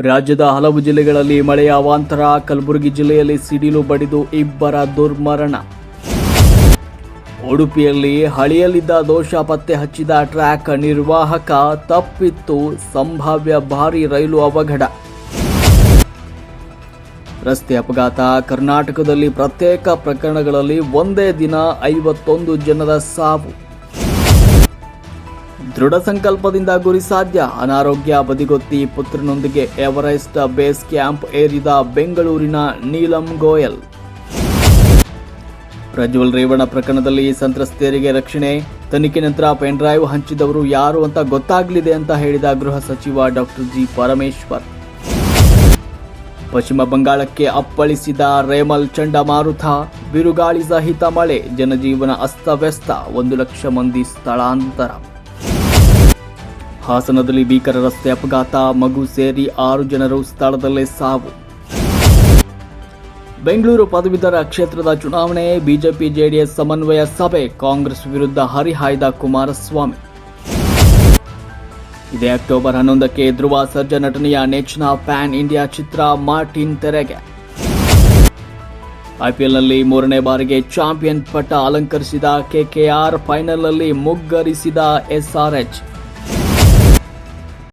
ರಾಜ್ಯದ ಹಲವು ಜಿಲ್ಲೆಗಳಲ್ಲಿ ಮಳೆಯ ಅವಾಂತರ. ಕಲಬುರಗಿ ಜಿಲ್ಲೆಯಲ್ಲಿ ಸಿಡಿಲು ಬಡಿದು ಇಬ್ಬರ ದುರ್ಮರಣ. ಉಡುಪಿಯಲ್ಲಿ ಹಳಿಯಲ್ಲಿದ್ದ ದೋಷ ಪತ್ತೆ ಹಚ್ಚಿದ ಟ್ರ್ಯಾಕ್ ನಿರ್ವಾಹಕ, ತಪ್ಪಿತ್ತು ಸಂಭಾವ್ಯ ಭಾರೀ ರೈಲು ಅವಘಡ. ರಸ್ತೆ ಅಪಘಾತ. ಕರ್ನಾಟಕದಲ್ಲಿ ಪ್ರತ್ಯೇಕ ಪ್ರಕರಣಗಳಲ್ಲಿ ಒಂದೇ ದಿನ 51 ಜನರ ಸಾವು. ದೃಢ ಸಂಕಲ್ಪದಿಂದ ಗುರಿ ಸಾಧ್ಯ. ಅನಾರೋಗ್ಯ ಬದಿಗೊತ್ತಿ ಪುತ್ರನೊಂದಿಗೆ ಎವರೆಸ್ಟ್ ಬೇಸ್ ಕ್ಯಾಂಪ್ ಏರಿದ ಬೆಂಗಳೂರಿನ ನೀಲಂ ಗೋಯಲ್. ಪ್ರಜ್ವಲ್ ರೇವಣ್ಣ ಪ್ರಕರಣದಲ್ಲಿ ಸಂತ್ರಸ್ತೆಯರಿಗೆ ರಕ್ಷಣೆ. ತನಿಖೆ ನಂತರ ಪೆನ್ ಡ್ರೈವ್ ಹಂಚಿದವರು ಯಾರು ಅಂತ ಗೊತ್ತಾಗಲಿದೆ ಅಂತ ಹೇಳಿದ ಗೃಹ ಸಚಿವ ಡಾಕ್ಟರ್ ಜಿ ಪರಮೇಶ್ವರ್. ಪಶ್ಚಿಮ ಬಂಗಾಳಕ್ಕೆ ಅಪ್ಪಳಿಸಿದ ರೇಮಲ್ ಚಂಡಮಾರುತ. ಬಿರುಗಾಳಿ ಸಹಿತ ಮಳೆ. ಜನಜೀವನ ಅಸ್ತವ್ಯಸ್ತ. 1 ಲಕ್ಷ ಮಂದಿ ಸ್ಥಳಾಂತರ. ಹಾಸನದಲ್ಲಿ ಭೀಕರ ರಸ್ತೆ ಅಪಘಾತ. ಮಗು ಸೇರಿ 6 ಜನರು ಸ್ಥಳದಲ್ಲೇ ಸಾವು. ಬೆಂಗಳೂರು ಪದವೀಧರ ಕ್ಷೇತ್ರದ ಚುನಾವಣೆ. ಬಿಜೆಪಿ ಜೆಡಿಎಸ್ ಸಮನ್ವಯ ಸಭೆ. ಕಾಂಗ್ರೆಸ್ ವಿರುದ್ಧ ಹರಿಹಾಯ್ದ ಕುಮಾರಸ್ವಾಮಿ. ಇದೇ ಅಕ್ಟೋಬರ್ 11ಕ್ಕೆ ಧ್ರುವ ಸರ್ಜಾ ನಟನೆಯ ನೆಚ್ಚಿನ ಪ್ಯಾನ್ ಇಂಡಿಯಾ ಚಿತ್ರ ಮಾರ್ಟಿನ್ ತೆರೆಗೆ. ಐಪಿಎಲ್ನಲ್ಲಿ 3ನೇ ಬಾರಿಗೆ ಚಾಂಪಿಯನ್ ಪಟ್ಟ ಅಲಂಕರಿಸಿದ ಕೆಕೆಆರ್, ಫೈನಲ್ನಲ್ಲಿ ಮುಗ್ಗರಿಸಿದ ಎಸ್ಆರ್ಎಚ್.